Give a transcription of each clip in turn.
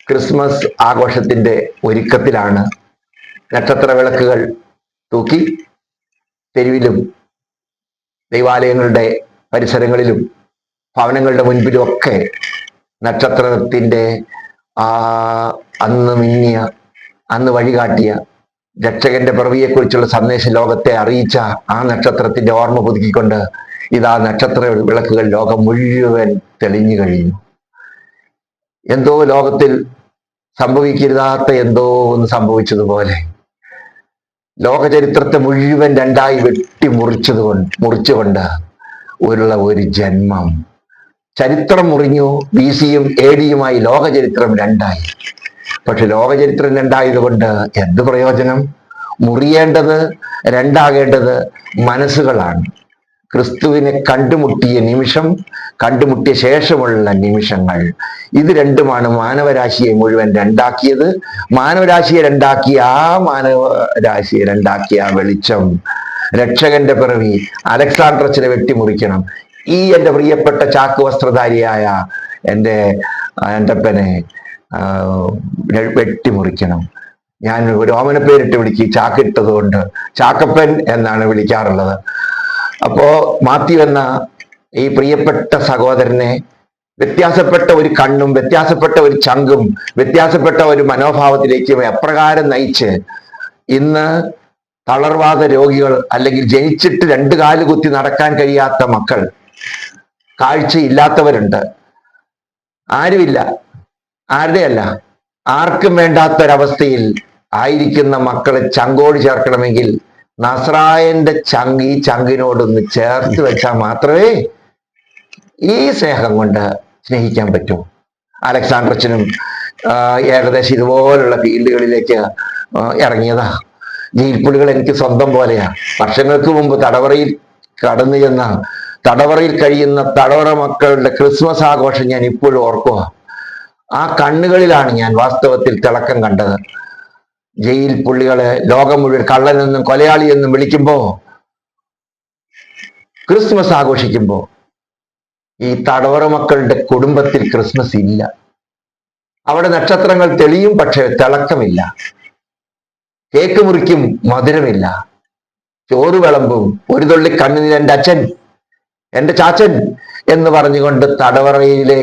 Christmas ആഘോഷത്തിന്റെ ഒരുക്കത്തിലാണ്. നക്ഷത്ര വിളക്കുകൾ തൂക്കി തെരുവിലും ദൈവാലയങ്ങളുടെ പരിസരങ്ങളിലും ഭവനങ്ങളുടെ മുൻപിലും ഒക്കെ നക്ഷത്രത്തിന്റെ അന്ന് മിന്നിയ, അന്ന് വഴികാട്ടിയ രക്ഷകന്റെ പിറവിയെക്കുറിച്ചുള്ള സന്ദേശം ലോകത്തെ അറിയിച്ച ആ നക്ഷത്രത്തിന്റെ ഓർമ്മ പുതുക്കിക്കൊണ്ട് ഇതാ നക്ഷത്ര വിളക്കുകൾ ലോകം മുഴുവൻ തെളിഞ്ഞു കഴിഞ്ഞു. എന്തോ ലോകത്തിൽ സംഭവിക്കരുതാത്ത എന്തോ ഒന്ന് സംഭവിച്ചതുപോലെ ലോകചരിത്രത്തെ മുഴുവൻ രണ്ടായി മുറിച്ചുകൊണ്ട് ഒരു ജന്മം. ചരിത്രം മുറിഞ്ഞു. BC-യും AD-യുമായി ലോകചരിത്രം രണ്ടായി. പക്ഷെ ലോകചരിത്രം രണ്ടായതുകൊണ്ട് എന്ത് പ്രയോജനം? മുറിയേണ്ടത്, രണ്ടാകേണ്ടത് മനസ്സുകളാണ്. ക്രിസ്തുവിനെ കണ്ടുമുട്ടിയ നിമിഷം, കണ്ടുമുട്ടിയ ശേഷമുള്ള നിമിഷങ്ങൾ, ഇത് രണ്ടുമാണ് മാനവരാശിയെ മുഴുവൻ രണ്ടാക്കിയത്. മാനവരാശിയെ രണ്ടാക്കിയ വെളിച്ചം, രക്ഷകന്റെ പിറവി. അലക്സാണ്ടറച്ചനെ വെട്ടിമുറിക്കണം. എൻ്റെ പ്രിയപ്പെട്ട ചാക്ക് വസ്ത്രധാരിയായ എൻ്റെ അപ്പനെ വെട്ടിമുറിക്കണം. ഞാൻ ഒരു ഓമനപ്പേരിട്ട് വിളിക്കും, ചാക്കിട്ടത് കൊണ്ട് ചാക്കപ്പൻ എന്നാണ് വിളിക്കാറുള്ളത്. അപ്പോ മാത്യു എന്ന ഈ പ്രിയപ്പെട്ട സഹോദരനെ വ്യത്യാസപ്പെട്ട ഒരു കണ്ണും വ്യത്യാസപ്പെട്ട ഒരു ചങ്കും വ്യത്യാസപ്പെട്ട ഒരു മനോഭാവത്തിലേക്കും എപ്രകാരം നയിച്ച് ഇന്ന് തളർവാദ രോഗികൾ, അല്ലെങ്കിൽ ജനിച്ചിട്ട് 2 കാല് കുത്തി നടക്കാൻ കഴിയാത്ത മക്കൾ, കാഴ്ചയില്ലാത്തവരുണ്ട്, ആരുമില്ല, ആരുടെയല്ല, ആർക്കും വേണ്ടാത്തൊരവസ്ഥയിൽ ആയിരിക്കുന്ന മക്കളെ ചങ്കോട് ചേർക്കണമെങ്കിൽ നസ്രായന്റെ ചങ്ക് ഈ ചങ്കിനോടൊന്ന് ചേർത്ത് വെച്ചാൽ മാത്രമേ ഈ സ്നേഹം കൊണ്ട് സ്നേഹിക്കാൻ പറ്റൂ. അലക്സാണ്ടറച്ചനും ഏകദേശം ഇതുപോലുള്ള ഫീൽഡുകളിലേക്ക് ഇറങ്ങിയതാ. ജയിൽപ്പുള്ളികൾ എനിക്ക് സ്വന്തം പോലെയാ. വർഷങ്ങൾക്ക് മുമ്പ് തടവറയിൽ കടന്നു ചെന്ന, തടവറയിൽ കഴിയുന്ന തടവറ മക്കളുടെ ക്രിസ്മസ് ആഘോഷം ഞാൻ ഇപ്പോഴും ഓർക്കുക. ആ കണ്ണുകളിലാണ് ഞാൻ വാസ്തവത്തിൽ തിളക്കം കണ്ടത്. ജയിൽ പുള്ളികളെ ലോകം മുഴുവൻ കള്ളനെന്നും കൊലയാളിയെന്നും വിളിക്കുമ്പോ, ക്രിസ്മസ് ആഘോഷിക്കുമ്പോ ഈ തടവറ മക്കളുടെ കുടുംബത്തിൽ ക്രിസ്മസ് ഇല്ല. അവിടെ നക്ഷത്രങ്ങൾ തെളിയും, പക്ഷെ തിളക്കമില്ല. കേക്ക് മുറിക്കും, മധുരമില്ല. ചോറ് വിളമ്പും, ഒരു തുള്ളി കണ്ണുനീർ എൻ്റെ അച്ഛൻ, എൻ്റെ ചാച്ചൻ എന്ന് പറഞ്ഞുകൊണ്ട് തടവറയിലെ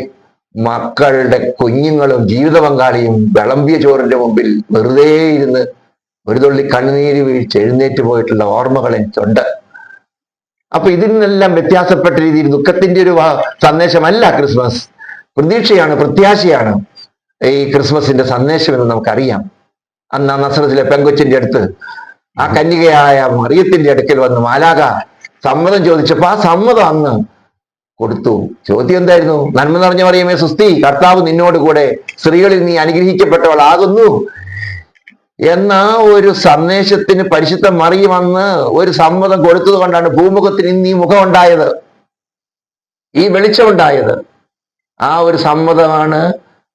മക്കളുടെ കുഞ്ഞുങ്ങളും ജീവിത പങ്കാളിയും വിളമ്പിയ ചോറിന്റെ മുമ്പിൽ വെറുതെ ഇരുന്ന് ഒരു തുള്ളി കണ്ണുനീര് വീഴ്ച എഴുന്നേറ്റ് പോയിട്ടുള്ള ഓർമ്മകൾ എനിക്കുണ്ട്. അപ്പൊ ഇതിൽ നിന്നെല്ലാം വ്യത്യാസപ്പെട്ട രീതിയിൽ ദുഃഖത്തിന്റെ ഒരു സന്ദേശമല്ല ക്രിസ്മസ്. പ്രതീക്ഷയാണ്, പ്രത്യാശയാണ് ഈ ക്രിസ്മസിന്റെ സന്ദേശം എന്ന് നമുക്കറിയാം. അന്ന് ആ നസ്രത്തിലെ പെങ്കൊച്ചിന്റെ അടുത്ത് ആ കന്യകയായ മറിയത്തിന്റെ അടുക്കൽ വന്ന് മാലാഖ സമ്മതം ചോദിച്ചപ്പോ ആ സമ്മതം അന്ന് കൊടുത്തു. ചോദ്യം എന്തായിരുന്നു? നന്മ നിറഞ്ഞ മറിയമേ സുസ്തി, കർത്താവ് നിന്നോട് കൂടെ, സ്ത്രീകളിൽ നീ അനുഗ്രഹിക്കപ്പെട്ടവളാകുന്നു എന്ന ഒരു സന്ദേശത്തിന് പരിശുദ്ധ മറിയം അന്ന് ഒരു സമ്മതം കൊടുത്തത് കൊണ്ടാണ് ഭൂമുഖത്തിന് ഇന്ന് ഈ മുഖം ഉണ്ടായത്, ഈ വെളിച്ചമുണ്ടായത്. ആ ഒരു സമ്മതമാണ്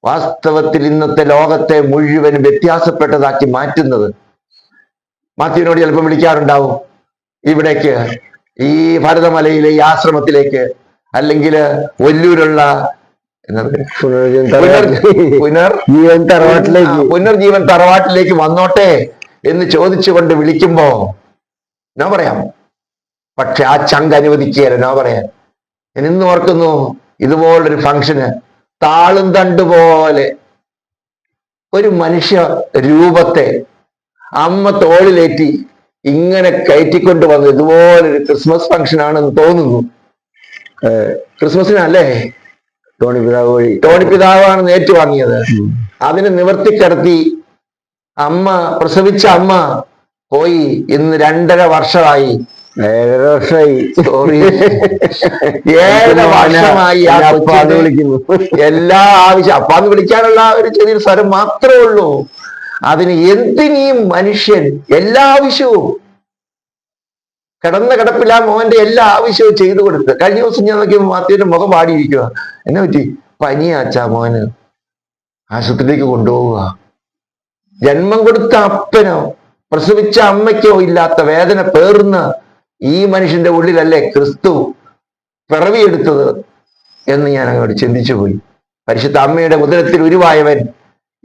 വാസ്തവത്തിൽ ഇന്നത്തെ ലോകത്തെ മുഴുവൻ വ്യത്യാസപ്പെട്ടതാക്കി മാറ്റുന്നത്. മാത്യുവിനോട് ചിലപ്പോൾ വിളിക്കാറുണ്ടാവും ഇവിടേക്ക്, ഈ ഭരതമലയിലെ ഈ ആശ്രമത്തിലേക്ക്, അല്ലെങ്കിൽ ഒല്ലൂരുള്ള പുനർജീവൻ തറവാട്ടിലേക്ക് വന്നോട്ടെ എന്ന് ചോദിച്ചുകൊണ്ട് വിളിക്കുമ്പോ നോ പറയാം. പക്ഷെ ആ ചങ്ക് അനുവദിക്കുകയല്ല നോ പറയാൻ. ഞാൻ ഇന്ന് ഓർക്കുന്നു ഇതുപോലൊരു ഫംഗ്ഷന് താളും തണ്ടുപോലെ ഒരു മനുഷ്യ രൂപത്തെ അമ്മ തോളിലേറ്റി ഇങ്ങനെ കയറ്റിക്കൊണ്ട് വന്നു. ഇതുപോലൊരു ക്രിസ്മസ് ഫംഗ്ഷൻ ആണെന്ന് തോന്നുന്നു. ക്രിസ്മസിനല്ലേ ടോണി പിതാവാണ് ഏറ്റുവാങ്ങിയത്. അതിന് നിവർത്തിക്കിടത്തി അമ്മ, പ്രസവിച്ച അമ്മ പോയി. ഇന്ന് 2.5 വർഷമായി, 7 വർഷമായി എല്ലാ ആവശ്യം അപ്പാന്ന് വിളിക്കാനുള്ള ഒരു ചെറിയ സ്വരം മാത്രമേ ഉള്ളൂ. അതിന് എന്തിനീ മനുഷ്യൻ എല്ലാ ആവശ്യവും കിടന്ന കിടപ്പില്ല മോന്റെ എല്ലാ ആവശ്യവും ചെയ്തു കൊടുത്ത്. കഴിഞ്ഞ ദിവസം ഞാൻ നോക്കിയപ്പോൾ മാത്യുവിന്റെ മുഖം പാടിയിരിക്കുക. എന്നെ പറ്റി? പനിയാച്ചാ മോന്, ആശുപത്രിയിലേക്ക് കൊണ്ടുപോവുക. ജന്മം കൊടുത്ത അപ്പനോ പ്രസവിച്ച അമ്മയ്ക്കോ ഇല്ലാത്ത വേദന പേറുന്ന ഈ മനുഷ്യന്റെ ഉള്ളിലല്ലേ ക്രിസ്തു പിറവിയെടുത്തത് എന്ന് ഞാൻ അങ്ങോട്ട് ചിന്തിച്ചു പോയി. പരിശുദ്ധ അമ്മയുടെ ഉദരത്തിൽ ഉരുവായവൻ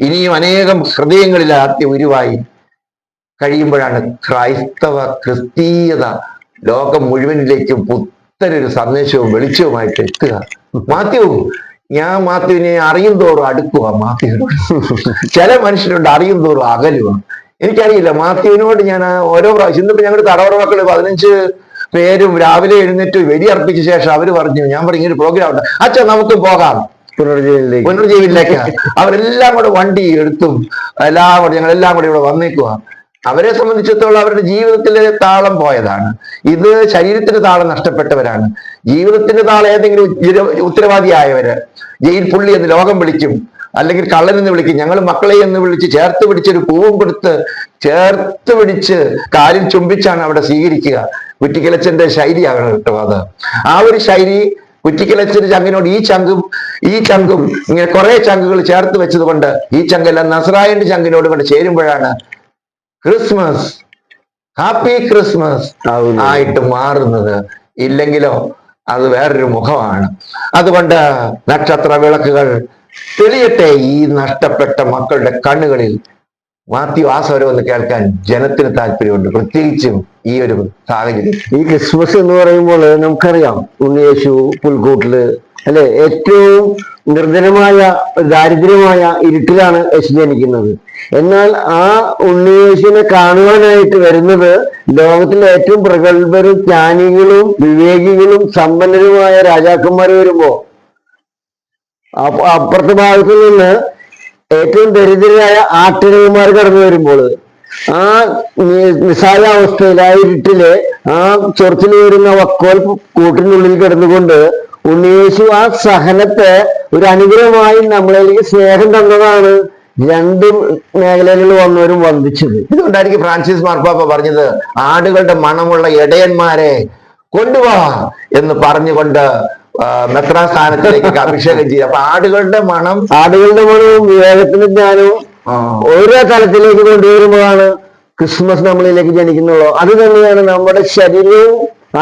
ഇനിയും അനേകം ഹൃദയങ്ങളിൽ ആദ്യ ഉരുവായി കഴിയുമ്പോഴാണ് ക്രിസ്തീയത ലോകം മുഴുവനിലേക്കും പുത്തനൊരു സന്ദേശവും വെളിച്ചവുമായിട്ട് എത്തുക. ഞാൻ മാത്യുവിനെ അറിയും തോറും അടുക്കുക മാത്യുവിനോട്. ചില മനുഷ്യരുണ്ട് അറിയും തോറും അകലുക. എനിക്കറിയില്ല, മാത്യുവിനോട് ഞാൻ ഓരോ പ്രാവശ്യം, ഇന്നിപ്പോ ഞങ്ങളുടെ തടവറ മക്കള് 15 പേരും രാവിലെ എഴുന്നേറ്റ് വെടിയർപ്പിച്ച ശേഷം അവര് പറഞ്ഞു, ഞാൻ പറഞ്ഞു ഇങ്ങനെ ഒരു പ്രോഗ്രാം ഉണ്ട് അച്ഛാ നമുക്ക് പോകാം പുനർജീവനിലേക്ക്. അവരെല്ലാം കൂടെ വണ്ടി എടുത്തും എല്ലാം കൂടെ ഞങ്ങളെല്ലാം കൂടെ ഇവിടെ വന്നേക്കുക. അവരെ സംബന്ധിച്ചിടത്തോളം അവരുടെ ജീവിതത്തിലെ താളം പോയതാണ്. ഇത് ശരീരത്തിന്റെ താളം നഷ്ടപ്പെട്ടവരാണ്. ജീവിതത്തിന്റെ താളം ഏതെങ്കിലും ഉത്തരവാദിയായവര് ജയിൽ പുള്ളി എന്ന് ലോകം വിളിക്കും, അല്ലെങ്കിൽ കള്ളൻ എന്ന് വിളിക്കും. ഞങ്ങൾ മക്കളെ എന്ന് വിളിച്ച് ചേർത്ത് പിടിച്ചൊരു പൂവും കൊടുത്ത് ചേർത്ത് പിടിച്ച് കാലിൽ ചുംബിച്ചാണ് അവിടെ സ്വീകരിക്കുക. കുറ്റിക്കിളച്ചന്റെ ശൈലിയാണ് കേട്ടോ അത്. ആ ഒരു ശൈലി കുറ്റിക്കിളച്ചൊരു ചങ്കിനോട് ഈ ചങ്കും ഇങ്ങനെ കുറെ ചങ്കുകൾ ചേർത്ത് വെച്ചത് കൊണ്ട് ഈ ചങ്കെല്ലാം നസ്രായന്റെ ചങ്കിനോട് കൊണ്ട് ചേരുമ്പോഴാണ് ക്രിസ്മസ്, ഹാപ്പി ക്രിസ്മസ് ആയിട്ട് മാറുന്നത്. ഇല്ലെങ്കിലോ അത് വേറൊരു മുഖമാണ്. അതുകൊണ്ട് നക്ഷത്ര വിളക്കുകൾ തെളിയട്ടെ ഈ നഷ്ടപ്പെട്ട മക്കളുടെ കണ്ണുകളിൽ. മാത്യു ആ സ്വരം ഒന്ന് കേൾക്കാൻ ജനത്തിന് താല്പര്യമുണ്ട്, പ്രത്യേകിച്ചും ഈ ഒരു സാഹചര്യം. ഈ ക്രിസ്മസ് എന്ന് പറയുമ്പോൾ നമുക്കറിയാം, ഉണ്ണിയേശു പുൽക്കൂട്ടില് അല്ലെ, ഏറ്റവും നിർജ്ജനമായ ദാരിദ്ര്യമായ ഇരുട്ടിലാണ് യേശു ജനിക്കുന്നത്. എന്നാൽ ആ ഉണ്ണിയേശുവിനെ കാണുവാനായിട്ട് വരുന്നത് ലോകത്തിലെ ഏറ്റവും പ്രഗത്ഭരും ജ്ഞാനികളും വിവേകികളും സമ്പന്നരുമായ രാജാക്കന്മാർ വരുമ്പോ അപ്പുറത്തെ ഭാഗത്തു നിന്ന് ഏറ്റവും ദരിദ്രരായ ആട്ടിടയന്മാർ കടന്നു വരുമ്പോൾ ആ നിസ്സാരാവസ്ഥയിൽ ആ ഇരുട്ടില് ആ ചൊറിച്ചിൽ വരുന്ന വക്കോൽ കൂട്ടിനുള്ളിൽ കിടന്നുകൊണ്ട് ഉണ്ണിയേശു ആ സഹനത്തെ ഒരു അനുഗ്രഹമായി നമ്മളിലേക്ക് സ്നേഹം തന്നതാണ് രണ്ട് മേഖലകളിൽ വന്നവരും വന്ദിച്ചത്. ഇതുകൊണ്ടായിരിക്കും ഫ്രാൻസിസ് മാർപ്പാപ്പ പറഞ്ഞത് ആടുകളുടെ മണമുള്ള ഇടയന്മാരെ കൊണ്ടുപോവാ എന്ന് പറഞ്ഞുകൊണ്ട് മെത്രാ സ്ഥാനത്തിലേക്ക് അഭിഷേകം ചെയ്യും. അപ്പൊ ആടുകളുടെ മണവും വിവേകത്തിന്റെ ജ്ഞാനവും ഓരോ തലത്തിലേക്ക് കൊണ്ടുവരുമ്പോഴാണ് ക്രിസ്മസ് നമ്മളിലേക്ക് ജനിക്കുന്നുള്ളൂ. അത് തന്നെയാണ് നമ്മുടെ ശരീരവും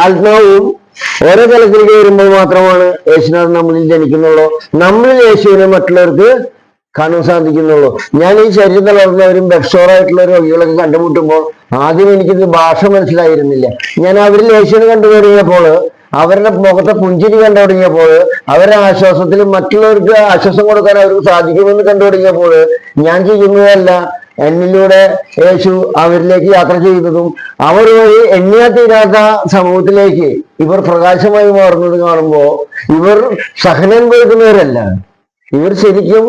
ആത്മാവും ഓരോ തലത്തിലേക്ക് വരുമ്പോൾ മാത്രമാണ് യേശുനാഥൻ നമ്മളിൽ ജനിക്കുന്നുള്ളൂ. നമ്മളിൽ യേശുവിനെ മറ്റുള്ളവർക്ക് കാണാൻ സാധിക്കുന്നുള്ളൂ. ഞാൻ ഈ ശരീരം തളർന്നവരും ബെഡ്സോറായിട്ടുള്ള രോഗികളൊക്കെ കണ്ടുമുട്ടുമ്പോൾ ആദ്യം എനിക്കിത് ഭാഷ മനസ്സിലായിരുന്നില്ല. ഞാൻ അവരിൽ യേശുവിനെ കണ്ടു തുടങ്ങിയപ്പോൾ, അവരുടെ മുഖത്തെ പുഞ്ചിരി കണ്ടു തുടങ്ങിയപ്പോൾ, അവരുടെ ആശ്വാസത്തിൽ മറ്റുള്ളവർക്ക് ആശ്വാസം കൊടുക്കാൻ അവർക്ക് സാധിക്കുമെന്ന് കണ്ടു തുടങ്ങിയപ്പോൾ, ഞാൻ ചെയ്യുന്നതല്ല എന്നിലൂടെ യേശു അവരിലേക്ക് യാത്ര ചെയ്യുന്നതും അവർ വഴി എണ്ണിയാ തീരാത്ത സമൂഹത്തിലേക്ക് ഇവർ പ്രകാശമായി മാറുന്നത് കാണുമ്പോൾ ഇവർ സഹനം കൊടുക്കുന്നവരല്ല, ഇവർ ശരിക്കും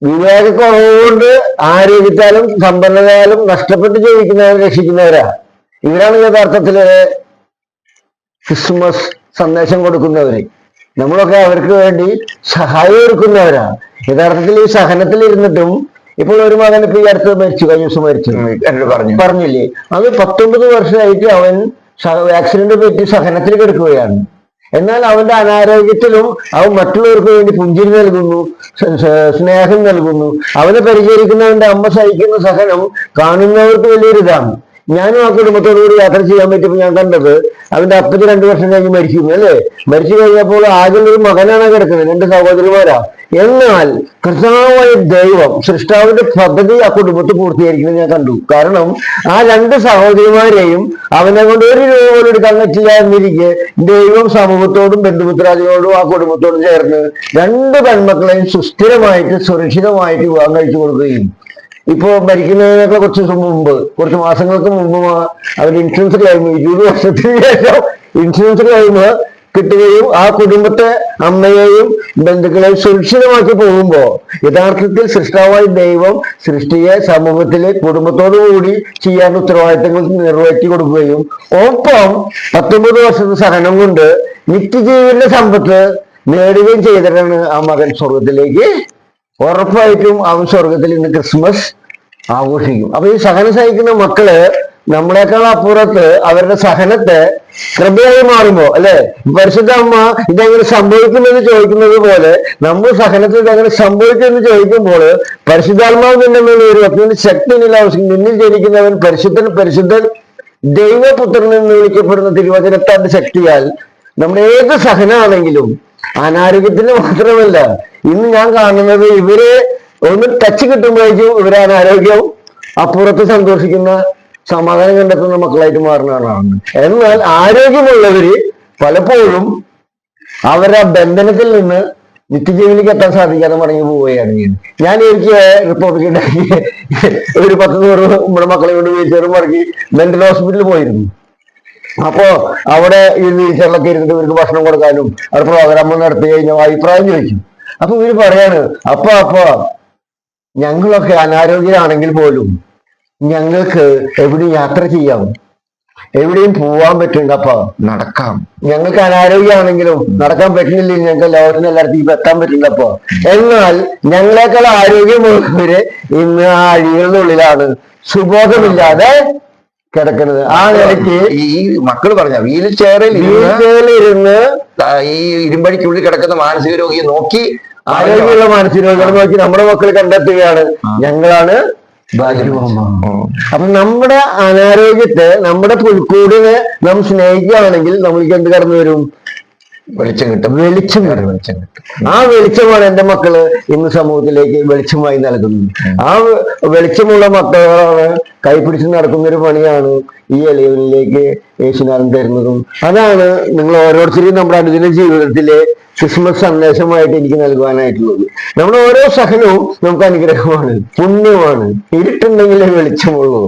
വിവേകക്കുറവുകൊണ്ട് ആരോഗ്യത്താലും സമ്പന്നതയാലും നഷ്ടപ്പെട്ട് ജീവിക്കുന്നവരെ രക്ഷിക്കുന്നവരാ. ഇവരാണ് യഥാർത്ഥത്തില് ക്രിസ്മസ് സന്ദേശം കൊടുക്കുന്നവര്. നമ്മളൊക്കെ അവർക്ക് വേണ്ടി സഹായം ഒരുക്കുന്നവരാ. യഥാർത്ഥത്തിൽ ഈ സഹനത്തിൽ ഇരുന്നിട്ടും ഇപ്പോൾ ഒരു മകൻ ഇപ്പൊ ഈ അടുത്ത് മരിച്ചു, കഴിഞ്ഞ ദിവസം മരിച്ചു പറഞ്ഞില്ലേ, അത് 19 വർഷമായിട്ട് അവൻ ആക്സിഡന്റ് പറ്റി സഹനത്തിൽ കിടക്കുകയാണ്. എന്നാൽ അവന്റെ അനാരോഗ്യത്തിലും അവൻ മറ്റുള്ളവർക്ക് വേണ്ടി പുഞ്ചിരി നൽകുന്നു, സ്നേഹം നൽകുന്നു. അവനെ പരിചരിക്കുന്നവന്റെ അമ്മ സഹിക്കുന്ന സഹനം കാണുന്നവർക്ക് വലിയൊരിതാണ്. ഞാനും ആ കുടുംബത്തോടുകൂടി യാത്ര ചെയ്യാൻ പറ്റിയപ്പോൾ ഞാൻ കണ്ടത് അവന്റെ അപ്പന് 2 വർഷം കഴിഞ്ഞ് മരിക്കുന്നു അല്ലേ. മരിച്ചു കഴിഞ്ഞപ്പോൾ ആദ്യം ഒരു മകനാണ് കിടക്കുന്നത്, 2 സഹോദരിമാരാ. എന്നാൽ കർത്താവായ ദൈവം സൃഷ്ടാവിന്റെ പദ്ധതി ആ കുടുംബത്തിൽ പൂർത്തീകരിക്കുന്നത് ഞാൻ കണ്ടു. കാരണം ആ 2 സഹോദരിമാരെയും അവനെ കൊണ്ട് ഒരു രൂപ പോലും എടുക്കാൻ പറ്റില്ല എന്നിരിക്കെ ദൈവം സമൂഹത്തോടും ബന്ധുമിത്രാദികളോടും ആ കുടുംബത്തോടും ചേർന്ന് 2 പെൺമക്കളെയും സുസ്ഥിരമായിട്ട് സുരക്ഷിതമായിട്ട് വിവാഹം കഴിച്ചു കൊടുക്കുകയും ഇപ്പോ മരിക്കുന്നതിനൊക്കെ കുറച്ച് മാസങ്ങൾക്ക് മുമ്പ് അവർ ഇൻഷുറൻസ് ക്ലെയിം 20 വർഷത്തിന് ശേഷം ഇൻഷുറൻസ് ക്ലെയിം കിട്ടുകയും ആ കുടുംബത്തെ അമ്മയെയും ബന്ധുക്കളെയും സുരക്ഷിതമാക്കി പോകുമ്പോ യഥാർത്ഥത്തിൽ സൃഷ്ടാവായ ദൈവം സൃഷ്ടിയെ സമൂഹത്തിലെ കുടുംബത്തോടുകൂടി ചെയ്യാൻ ഉത്തരവാദിത്തങ്ങൾ നിറവേറ്റി കൊടുക്കുകയും ഒപ്പം 19 വർഷത്തെ സഹനം കൊണ്ട് നിത്യജീവന്റെ സമ്പത്ത് നേടുകയും ചെയ്തിട്ടാണ് ആ മകൻ സ്വർഗത്തിലേക്ക്. ഉറപ്പായിട്ടും അവൻ സ്വർഗത്തിൽ ഇന്ന് ക്രിസ്മസ് ആഘോഷിക്കും. അപ്പൊ ഈ സഹനം സഹിക്കുന്ന മക്കള് നമ്മളെക്കാൾ അപ്പുറത്ത് അവരുടെ സഹനത്തെ കൃപയായി മാറുമ്പോ അല്ലെ, പരിശുദ്ധ അമ്മ ഇതെങ്ങനെ സംഭവിക്കുമെന്ന് ചോദിക്കുന്നത് പോലെ നമ്മൾ സഹനത്തിൽ ഇതെങ്ങനെ സംഭവിക്കുമെന്ന് ചോദിക്കുമ്പോൾ പരിശുദ്ധാത്മാവ് നിന്നെ ഒരു അത്യന്ത ശക്തി നിന്നിൽ ജനിക്കുന്നവൻ പരിശുദ്ധൻ ദൈവപുത്രൻ എന്ന് വിളിക്കപ്പെടുന്ന തിരുവചനത്താന്റെ ശക്തിയാൽ നമ്മുടെ ഏത് സഹനമാണെങ്കിലും അനാരോഗ്യത്തിന് മാത്രമല്ല, ഇന്ന് ഞാൻ കാണുന്നത് ഇവര് ഒന്ന് ടച്ച് കിട്ടുമ്പോഴേക്കും ഇവരെ അനാരോഗ്യവും അപ്പുറത്ത് സന്തോഷിക്കുന്ന സമാധാനം കണ്ടെത്തുന്ന മക്കളായിട്ട് മാറുന്നതാണ്. എന്നാൽ ആരോഗ്യമുള്ളവര് പലപ്പോഴും അവരുടെ ബന്ധനത്തിൽ നിന്ന് നിത്യജീവനിലേക്ക് എത്താൻ സാധിക്കാതെ മടങ്ങി പോവുകയാണ് ചെയ്യുന്നത്. ഞാൻ എനിക്ക് റിപ്പോർട്ട് ഉണ്ടാക്കി ഒരു 10-100 നമ്മുടെ മക്കളെ കൊണ്ട് വീഴ്ച മടക്കി മെന്റൽ ഹോസ്പിറ്റലിൽ പോയിരുന്നു. അപ്പോ അവിടെ ഈ വീഴ്ചകളൊക്കെ ഇരുന്നിട്ട് ഇവർക്ക് ഭക്ഷണം കൊടുക്കാനും അവിടെ പ്രോഗ്രാം നടത്തി കഴിഞ്ഞാൽ അഭിപ്രായം ചോദിക്കും. അപ്പൊ ഇവര് പറയാണ്, അപ്പൊ ഞങ്ങളൊക്കെ അനാരോഗ്യരാണെങ്കിൽ പോലും ഞങ്ങൾക്ക് എവിടെയും യാത്ര ചെയ്യാം, എവിടെയും പോവാൻ പറ്റുന്നുണ്ട്, അപ്പൊ നടക്കാം. ഞങ്ങൾക്ക് അനാരോഗ്യമാണെങ്കിലും നടക്കാൻ പറ്റുന്നില്ലെങ്കിൽ ഞങ്ങൾക്ക് ലോകത്തിന് എല്ലായിടത്തും എത്താൻ പറ്റുന്നുണ്ട്. അപ്പൊ എന്നാൽ ഞങ്ങളെക്കാൾ ആരോഗ്യമുള്ളവര് ഇന്ന് ആ അഴികളുടെ ഉള്ളിലാണ് സുബോധമില്ലാതെ കിടക്കുന്നത്. ആ നിലയ്ക്ക് ഈ മക്കള് പറഞ്ഞ വീൽ ചെയറിൽ ഇരുന്ന് ഈ ഇരുമ്പടിക്കുള്ളിൽ കിടക്കുന്ന മാനസിക രോഗിയെ നോക്കി ആരോഗ്യമുള്ള മാനസിക രോഗികളെ നോക്കി നമ്മുടെ മക്കൾ കണ്ടെത്തുകയാണ് ഞങ്ങളാണ് ഭാഗ്യവാന്മാർ. അപ്പൊ നമ്മുടെ അനാരോഗ്യത്തെ, നമ്മുടെ പുൽക്കൂടിനെ നാം സ്നേഹിക്കുകയാണെങ്കിൽ നമ്മൾക്ക് എന്ത് കടന്നു വരും? വെളിച്ചം കിട്ടും. വെളിച്ചം കിട്ടും. ആ വെളിച്ചമാണ് എന്റെ മക്കള് ഇന്ന് സമൂഹത്തിലേക്ക് വെളിച്ചമായി നൽകുന്നത്. ആ വെളിച്ചമുള്ള മക്കളാണ് കൈപിടിച്ച് നടക്കുന്ന ഒരു പണിയാണ് ഈ എളിയവനിലേക്ക് യേശുനാഥൻ തരുന്നതും. അതാണ് നിങ്ങൾ ഓരോരുത്തരെയും നമ്മുടെ അനുദിന ജീവിതത്തിലെ ക്രിസ്മസ് സന്ദേശമായിട്ട് എനിക്ക് നൽകുവാനായിട്ടുള്ളത്. നമ്മുടെ ഓരോ സഹനവും നമുക്ക് അനുഗ്രഹമാണ്, പുണ്യമാണ്. ഇരുട്ടുണ്ടെങ്കിലേ വെളിച്ചമുള്ളൂ.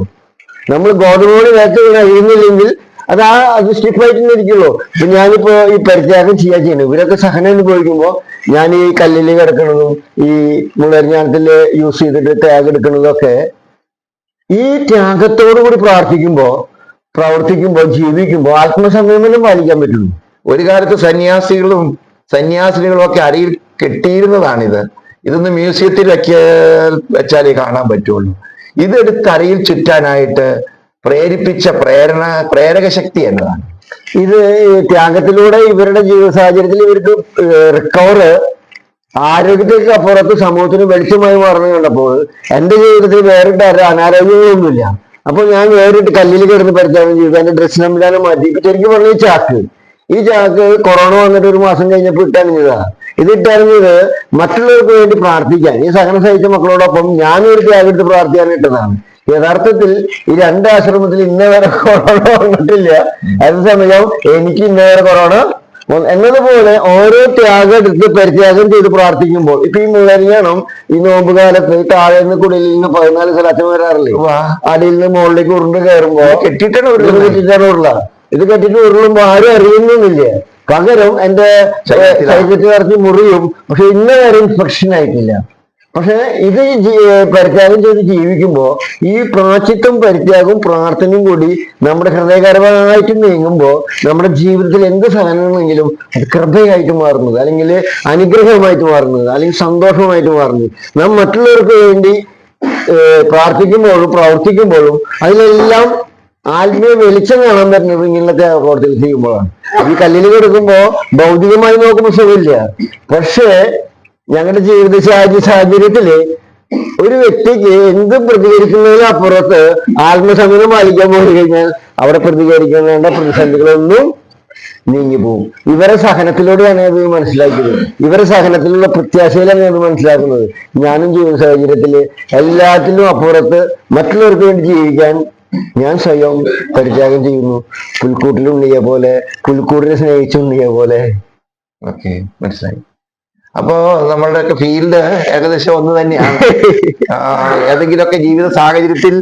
നമ്മൾ ഗോതമ്പോളി നേരത്തെ കഴിയുന്നില്ലെങ്കിൽ അത് സ്റ്റിഫായിട്ട് ഇരിക്കുള്ളൂ. ഇപ്പൊ ഞാനിപ്പോ ഈ പരിത്യാഗം ചെയ്യണം, ഇവരൊക്കെ സഹനം അനുഭവിക്കുമ്പോ ഞാൻ ഈ കല്ലില് കിടക്കുന്നതും ഈ മുളരിഞ്ഞാണത്തില് യൂസ് ചെയ്തിട്ട് ത്യാഗം എടുക്കുന്നതും ഒക്കെ ഈ ത്യാഗത്തോടു കൂടി പ്രവർത്തിക്കുമ്പോ ജീവിക്കുമ്പോ ആത്മസംയമനം പാലിക്കാൻ പറ്റുള്ളൂ. ഒരു കാലത്ത് സന്യാസിനികളും ഒക്കെ അരിയിൽ കെട്ടിയിരുന്നതാണിത്. ഇതൊന്ന് മ്യൂസിയത്തിൽ വെച്ചാലേ കാണാൻ പറ്റുള്ളൂ. ഇതെടുത്ത് അരിയിൽ ചുറ്റാനായിട്ട് പ്രേരിപ്പിച്ച പ്രേരക ശക്തി എന്നതാണ്. ഇത് ത്യാഗത്തിലൂടെ ഇവരുടെ ജീവിത സാഹചര്യത്തിൽ ഇവർക്ക് റിക്കവർ, ആരോഗ്യത്തേക്ക് അപ്പുറത്ത് സമൂഹത്തിന് വെളിച്ചമായി മാറുന്നത് കണ്ടപ്പോൾ എന്റെ ജീവിതത്തിൽ വേറിട്ട അനാരോഗ്യങ്ങളൊന്നുമില്ല. അപ്പൊ ഞാൻ വേറിട്ട് കല്ലിൽ കിടന്ന് പരിചയം ചെയ്തു. എന്റെ ഡ്രസ് സംവിധാനം മാറ്റി. ശരിക്കും പറഞ്ഞ ഈ ചാക്ക് കൊറോണ വന്നിട്ട് 1 മാസം കഴിഞ്ഞപ്പോൾ ഇട്ടണിഞ്ഞതാ. ഇത് ഇട്ടറിഞ്ഞത് മറ്റുള്ളവർക്ക് വേണ്ടി പ്രാർത്ഥിക്കാൻ, ഈ സഹനം സഹിച്ച മക്കളോടൊപ്പം ഞാനൊരു ത്യാഗം എടുത്ത് പ്രാർത്ഥിക്കാൻ ഇട്ടതാണ്. യഥാർത്ഥത്തിൽ ഈ 2 ആശ്രമത്തിൽ ഇന്നേവരെ കൊറോണ വന്നിട്ടില്ല. അതേസമയം എനിക്ക് ഇന്നേവരെ കൊറോണ എന്നതുപോലെ ഓരോ ത്യാഗം എടുത്ത് പരിത്യാഗം ചെയ്ത് പ്രാർത്ഥിക്കുമ്പോൾ, ഇപ്പൊ ഈ മുളരിഞ്ഞണം ഈ നോമ്പ് കാലത്ത് താഴെ നിന്ന് കുടിയിൽ നിന്ന് 14 സ്ഥലത്തും വരാറില്ലേ, അടിയിൽ നിന്ന് മുകളിലേക്ക് ഉരുണ്ട് കയറുമ്പോ കെട്ടിയിട്ടാണ് ഉരുള. ഇത് കെട്ടിട്ട് ഉരുളുമ്പോ ആരും അറിയുന്നില്ല. പകരം എന്റെ ശരീരത്തിൽ നിറച്ച് മുറിയും. പക്ഷെ ഇന്നേവരെ ഇൻഫെക്ഷൻ ആയിട്ടില്ല. പക്ഷെ ഇത് പരിത്യാഗം ചെയ്ത് ജീവിക്കുമ്പോ ഈ പ്രാചിത്വം, പരിത്യാഗവും പ്രാർത്ഥനയും കൂടി നമ്മുടെ ഹൃദയകരമായിട്ട് നീങ്ങുമ്പോ നമ്മുടെ ജീവിതത്തിൽ എന്ത് സാധനങ്ങളെങ്കിലും അത് കൃപയായിട്ട് മാറുന്നത്, അല്ലെങ്കിൽ അനുഗ്രഹമായിട്ട് മാറുന്നത്, അല്ലെങ്കിൽ സന്തോഷമായിട്ട് മാറുന്നത്. നാം മറ്റുള്ളവർക്ക് വേണ്ടി പ്രാർത്ഥിക്കുമ്പോഴും പ്രവർത്തിക്കുമ്പോഴും അതിലെല്ലാം ആത്മീയ വെളിച്ചം കാണാൻ പറ്റുന്നത് ഇങ്ങനത്തെ പ്രവർത്തികൾ ചെയ്യുമ്പോഴാണ്. ഈ കല്ലിൽ കിടക്കുമ്പോ ഭൗതികമായി നോക്കുമ്പോൾ സുഖമില്ല. പക്ഷേ ഞങ്ങളുടെ ജീവിത സാഹചര്യത്തില് ഒരു വ്യക്തിക്ക് എന്ത് പ്രതികരിക്കുന്നതിന് അപ്പുറത്ത് ആത്മസംയമനം പാലിക്കാൻ പോയി കഴിഞ്ഞാൽ അവിടെ പ്രതികരിക്കേണ്ട പ്രതിസന്ധികളൊന്നും നീങ്ങിപ്പോകും. ഇവരെ സഹനത്തിലൂടെയാണ് അത് മനസ്സിലാക്കിയത്. ഇവരെ സഹനത്തിലുള്ള പ്രത്യാശയിലാണ് അത് മനസ്സിലാക്കുന്നത്. ഞാനും ജീവിത സാഹചര്യത്തില് എല്ലാത്തിലും അപ്പുറത്ത് മറ്റുള്ളവർക്ക് വേണ്ടി ജീവിക്കാൻ ഞാൻ സ്വയം പരിത്യാഗം ചെയ്യുന്നു. പുൽക്കൂട്ടിലുണ്ണിയെ പോലെ, പുൽക്കൂടിനെ സ്നേഹിച്ചുണ്ണിയെ പോലെ. ഓക്കെ, മനസ്സിലായി. അപ്പോ നമ്മളുടെയൊക്കെ ഫീൽഡ് ഏകദേശം ഒന്ന് തന്നെയാണ്. ഏതെങ്കിലുമൊക്കെ ജീവിത സാഹചര്യത്തിൽ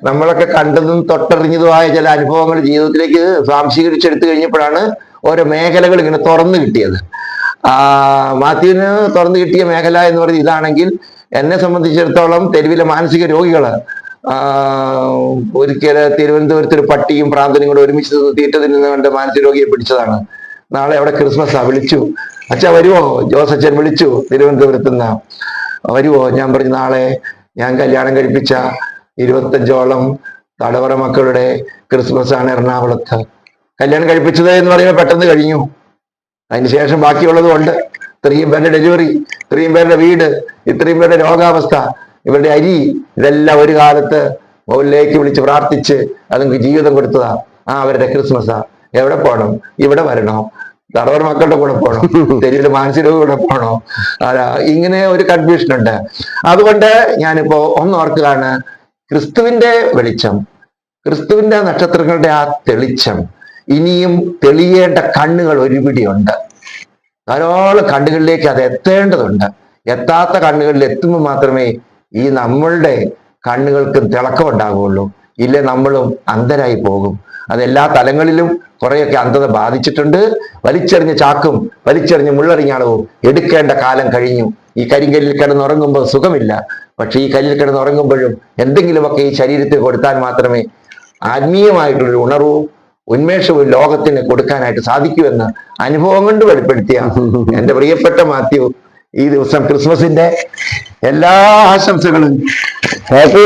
നമ്മളൊക്കെ കണ്ടതും തൊട്ടറിഞ്ഞതുമായ ചില അനുഭവങ്ങൾ ജീവിതത്തിലേക്ക് സ്വാംശീകരിച്ചെടുത്തു കഴിഞ്ഞപ്പോഴാണ് ഓരോ മേഖലകൾ ഇങ്ങനെ തുറന്നു കിട്ടിയത്. മാത്യുവിന് തുറന്നു കിട്ടിയ മേഖല എന്ന് പറയുന്നത് ഇതാണെങ്കിൽ, എന്നെ സംബന്ധിച്ചിടത്തോളം തെരുവിലെ മാനസിക രോഗികള് ഒരിക്കൽ തിരുവനന്തപുരത്ത് ഒരു പട്ടിയും പ്രാന്തനും കൂടെ ഒരുമിച്ച് തീറ്റ തിന്നുന്ന കണ്ട് മാനസിക രോഗിയെ പിടിച്ചതാണ്. നാളെ അവിടെ ക്രിസ്മസാ, വിളിച്ചു. അച്ഛാ വരുവോ? ജോസച്ചൻ വിളിച്ചു തിരുവനന്തപുരത്ത് നിന്ന്. വരുവോ? ഞാൻ പറഞ്ഞു നാളെ ഞാൻ കല്യാണം കഴിപ്പിച്ച 25ഓളം തടവറ മക്കളുടെ ക്രിസ്മസ് ആണ് എറണാകുളത്ത്. കല്യാണം കഴിപ്പിച്ചത് എന്ന് പറയുമ്പോൾ പെട്ടെന്ന് കഴിഞ്ഞു. അതിനുശേഷം ബാക്കിയുള്ളതും ഉണ്ട്. ഇത്രയും പേരുടെ ഡെലിവറി, ഇത്രയും പേരുടെ വീട്, ഇത്രയും പേരുടെ രോഗാവസ്ഥ, ഇവരുടെ അരി, ഇതെല്ലാം ഒരു കാലത്ത് മുകളിലേക്ക് വിളിച്ച് പ്രാർത്ഥിച്ച് അതുങ്ങൾക്ക് ജീവിതം കൊടുത്തതാ. അവരുടെ ക്രിസ്മസാ. എവിടെ പോകണം? ഇവിടെ വരണോ? തടവറ മക്കളുടെ കൂടെ പോകണോ, തെരുവിൽ മാനസിക കൂടെ പോകണോ? ഇങ്ങനെ ഒരു കൺഫ്യൂഷൻ ഉണ്ട്. അതുകൊണ്ട് ഞാനിപ്പോ ഓർക്കുകയാണ്, ക്രിസ്തുവിന്റെ വെളിച്ചം, ക്രിസ്തുവിന്റെ നക്ഷത്രങ്ങളുടെ ആ തെളിച്ചം ഇനിയും തെളിയേണ്ട കണ്ണുകൾ ഒരുപിടിയുണ്ട്. ധാരാളം കണ്ണുകളിലേക്ക് അത് എത്തേണ്ടതുണ്ട്. എത്താത്ത കണ്ണുകളിൽ എത്തുമ്പോൾ മാത്രമേ ഈ നമ്മളുടെ കണ്ണുകൾക്ക് തിളക്കം ഉണ്ടാകുള്ളൂ. ഇല്ലേ നമ്മളും അന്ധരായി പോകും. അതെല്ലാ തലങ്ങളിലും കുറെയൊക്കെ അന്ധത ബാധിച്ചിട്ടുണ്ട്. വലിച്ചെറിഞ്ഞ ചാക്കും വലിച്ചെറിഞ്ഞ മുള്ളറിഞ്ഞാളവും എടുക്കേണ്ട കാലം കഴിഞ്ഞു. ഈ കരിങ്കല്ലിൽ കിടന്നുറങ്ങുമ്പോൾ സുഖമില്ല. പക്ഷെ ഈ കല്ലിൽ കിടന്നുറങ്ങുമ്പോഴും എന്തെങ്കിലുമൊക്കെ ഈ ശരീരത്തിൽ കൊടുത്താൽ മാത്രമേ ആത്മീയമായിട്ടുള്ളൊരു ഉണർവും ഉന്മേഷവും ലോകത്തിന് കൊടുക്കാനായിട്ട് സാധിക്കുമെന്ന് അനുഭവം കൊണ്ട് വെളിപ്പെടുത്തിയ എന്റെ പ്രിയപ്പെട്ട മാത്യു, ഈ ദിവസം ക്രിസ്മസിന്റെ എല്ലാ ആശംസകളും ഹാപ്പി